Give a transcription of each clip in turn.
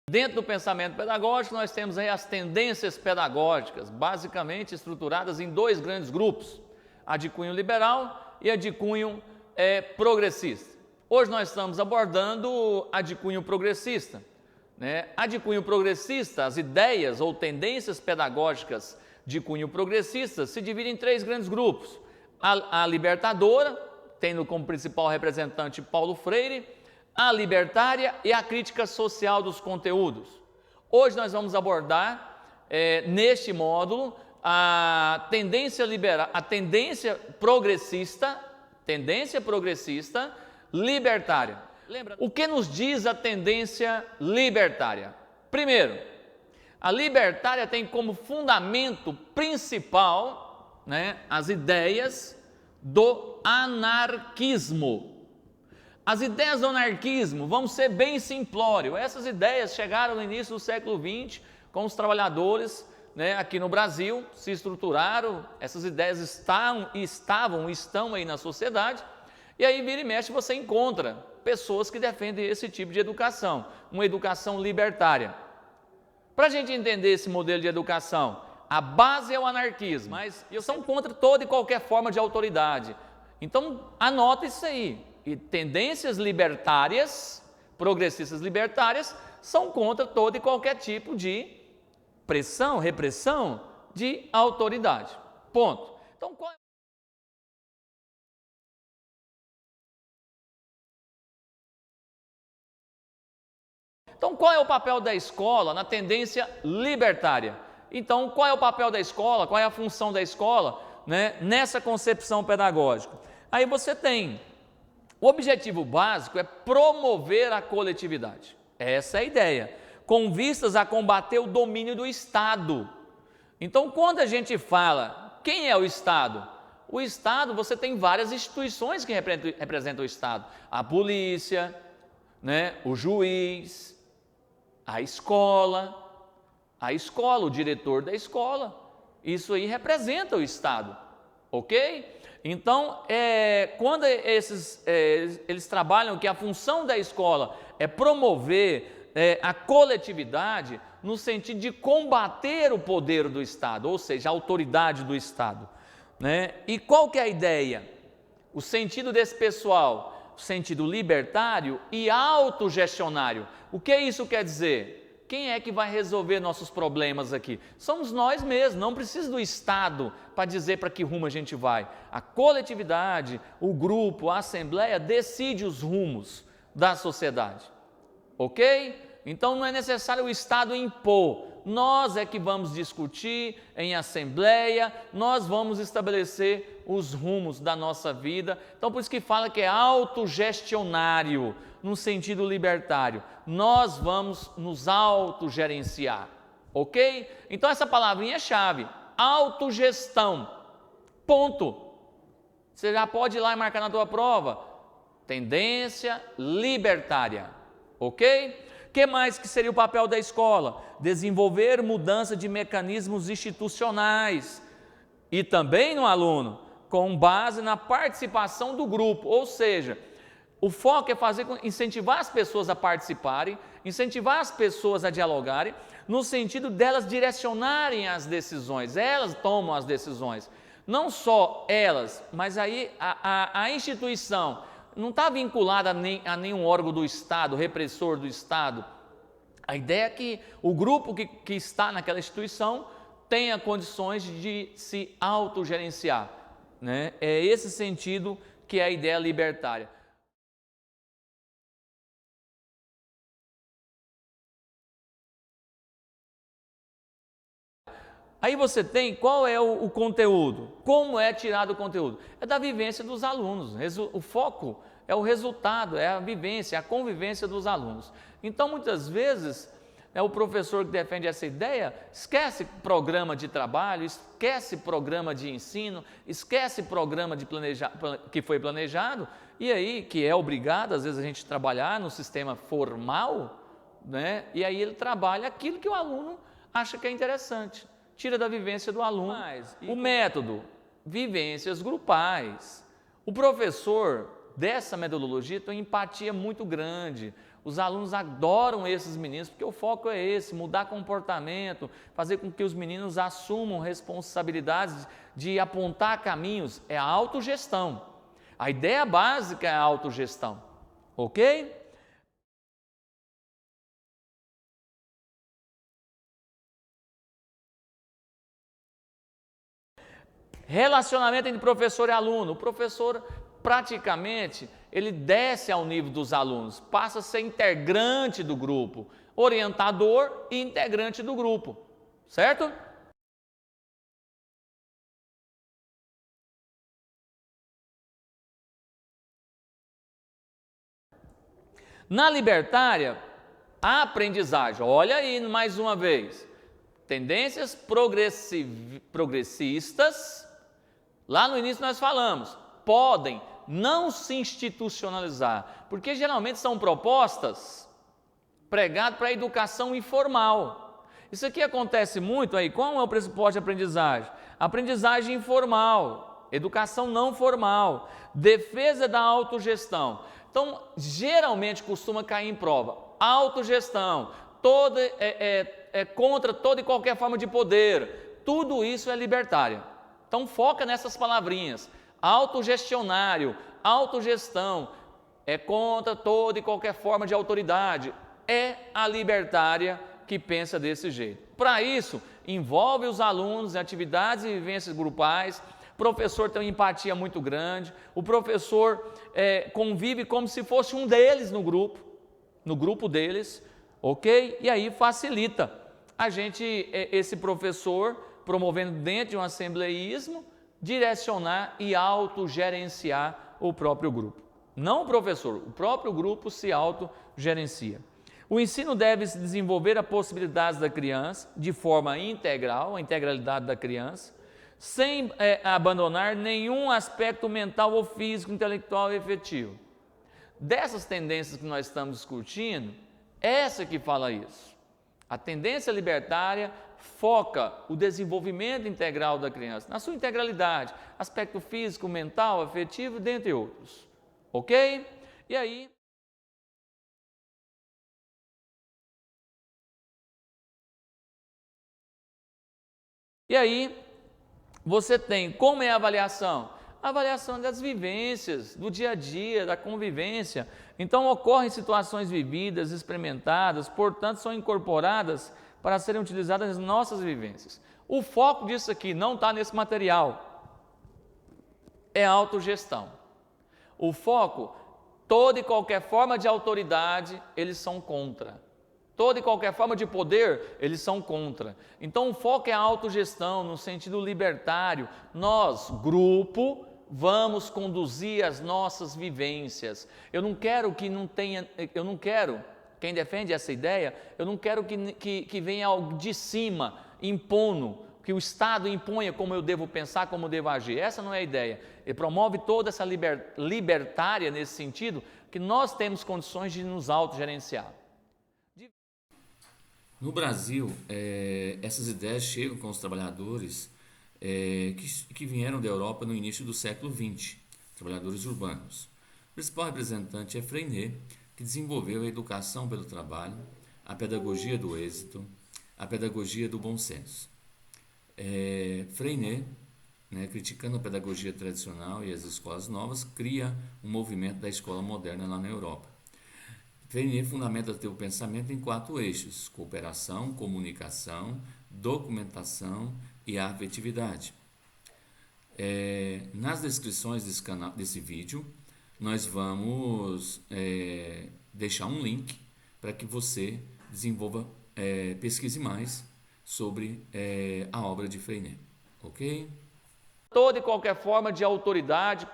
Dentro do pensamento pedagógico, nós temos aí as tendências pedagógicas, basicamente estruturadas em dois grandes grupos, a de cunho liberal e a de cunho progressista. Hoje nós estamos abordando a de cunho progressista. A de cunho progressista, as ideias ou tendências pedagógicas de cunho progressista se dividem em três grandes grupos. A libertadora, tendo como principal representante Paulo Freire, a libertária e a crítica social dos conteúdos. Hoje nós vamos abordar, neste módulo, a tendência progressista libertária. O que nos diz a tendência libertária? Primeiro, a libertária tem como fundamento principal, as ideias do anarquismo. As ideias do anarquismo, vamos ser bem simplório, essas ideias chegaram no início do século XX, com os trabalhadores aqui no Brasil, se estruturaram, essas ideias estão aí na sociedade, e aí vira e mexe você encontra pessoas que defendem esse tipo de educação, uma educação libertária. Para a gente entender esse modelo de educação, a base é o anarquismo, mas eu sou contra toda e qualquer forma de autoridade. Então, anota isso aí. E tendências libertárias, progressistas libertárias, são contra todo e qualquer tipo de pressão, repressão de autoridade. Ponto. Então, qual é o papel da escola na tendência libertária? Então, qual é o papel da escola? Qual é a função da escola nessa concepção pedagógica? Aí você tem, o objetivo básico é promover a coletividade. Essa é a ideia, com vistas a combater o domínio do Estado. Então, quando a gente fala, quem é o Estado? O Estado, você tem várias instituições que representam o Estado. A polícia, o juiz, a escola, o diretor da escola, isso aí representa o Estado, ok? Então, quando eles trabalham que a função da escola é promover a coletividade no sentido de combater o poder do Estado, ou seja, a autoridade do Estado. E qual que é a ideia? O sentido desse pessoal, o sentido libertário e autogestionário. O que isso quer dizer? Quem é que vai resolver nossos problemas aqui? Somos nós mesmos, não precisa do Estado para dizer para que rumo a gente vai. A coletividade, o grupo, a assembleia decide os rumos da sociedade, ok? Então não é necessário o Estado impor, nós é que vamos discutir em assembleia, nós vamos estabelecer os rumos da nossa vida. Então por isso que fala que é autogestionário, no sentido libertário, nós vamos nos autogerenciar, ok? Então essa palavrinha é chave, autogestão, ponto. Você já pode ir lá e marcar na tua prova, tendência libertária, ok? O que mais que seria o papel da escola? Desenvolver mudança de mecanismos institucionais e também no aluno, com base na participação do grupo, ou seja, o foco é incentivar as pessoas a participarem, incentivar as pessoas a dialogarem, no sentido delas direcionarem as decisões, elas tomam as decisões, não só elas, mas aí a instituição não está vinculada a nenhum órgão do Estado, repressor do Estado. A ideia é que o grupo que está naquela instituição tenha condições de se autogerenciar. É esse sentido que é a ideia libertária. Aí você tem, qual é o conteúdo? Como é tirado o conteúdo? É da vivência dos alunos, o foco é o resultado, é a vivência, é a convivência dos alunos. Então, muitas vezes, o professor que defende essa ideia, esquece programa de trabalho, esquece programa de ensino, esquece programa que foi planejado, e aí, que é obrigado, às vezes, a gente trabalhar no sistema formal, e aí ele trabalha aquilo que o aluno acha que é interessante. Tira da vivência do aluno. O método, vivências grupais. O professor dessa metodologia tem uma empatia muito grande. Os alunos adoram esses meninos, porque o foco é esse, mudar comportamento, fazer com que os meninos assumam responsabilidades de apontar caminhos, é a autogestão. A ideia básica é a autogestão, ok? Relacionamento entre professor e aluno. O professor, praticamente, ele desce ao nível dos alunos, passa a ser integrante do grupo, orientador e integrante do grupo, certo? Na libertária, a aprendizagem, olha aí mais uma vez, tendências progressistas. Lá no início nós falamos, podem não se institucionalizar, porque geralmente são propostas pregadas para a educação informal. Isso aqui acontece muito aí, qual é o pressuposto de aprendizagem? Aprendizagem informal, educação não formal, defesa da autogestão. Então, geralmente costuma cair em prova, autogestão, contra toda e qualquer forma de poder, tudo isso é libertária. Então foca nessas palavrinhas, autogestionário, autogestão, é contra toda e qualquer forma de autoridade, é a libertária que pensa desse jeito. Para isso, envolve os alunos em atividades e vivências grupais, o professor tem uma empatia muito grande, o professor convive como se fosse um deles no grupo deles, ok? E aí facilita a gente, esse professor, promovendo dentro de um assembleísmo, direcionar e autogerenciar o próprio grupo. Não o professor, o próprio grupo se autogerencia. O ensino deve se desenvolver a possibilidades da criança de forma integral, a integralidade da criança, sem abandonar nenhum aspecto mental ou físico, intelectual e efetivo. Dessas tendências que nós estamos discutindo, essa que fala isso. A tendência libertária foca o desenvolvimento integral da criança, na sua integralidade, aspecto físico, mental, afetivo, dentre outros. Ok? E aí você tem, como é a avaliação? A avaliação das vivências, do dia a dia, da convivência. Então, ocorrem situações vividas, experimentadas, portanto, são incorporadas para serem utilizadas nas nossas vivências. O foco disso aqui não está nesse material, é a autogestão. O foco, toda e qualquer forma de autoridade, eles são contra. Toda e qualquer forma de poder, eles são contra. Então, o foco é a autogestão, no sentido libertário. Nós, grupo, vamos conduzir as nossas vivências. Eu não quero que não tenha, eu não quero, quem defende essa ideia, eu não quero que venha algo de cima, impondo, que o Estado imponha como eu devo pensar, como eu devo agir. Essa não é a ideia. Ele promove toda essa libertária nesse sentido, que nós temos condições de nos autogerenciar. No Brasil, essas ideias chegam com os trabalhadores que vieram da Europa no início do século XX, trabalhadores urbanos. O principal representante é Freinet, que desenvolveu a educação pelo trabalho, a pedagogia do êxito, a pedagogia do bom senso. Freinet, criticando a pedagogia tradicional e as escolas novas, cria um movimento da escola moderna lá na Europa. Freinet fundamenta teu pensamento em 4 eixos: cooperação, comunicação, documentação e afetividade. Nas descrições desse vídeo, nós vamos deixar um link para que você desenvolva, pesquise mais sobre a obra de Freinet, ok? Toda e qualquer forma de autoridade,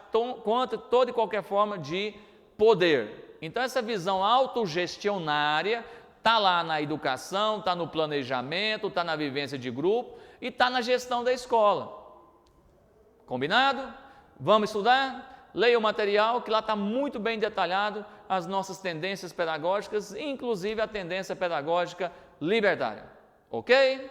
contra toda e qualquer forma de poder. Então, essa visão autogestionária está lá na educação, está no planejamento, está na vivência de grupo e está na gestão da escola. Combinado? Vamos estudar? Leia o material, que lá está muito bem detalhado as nossas tendências pedagógicas, inclusive a tendência pedagógica libertária. Ok?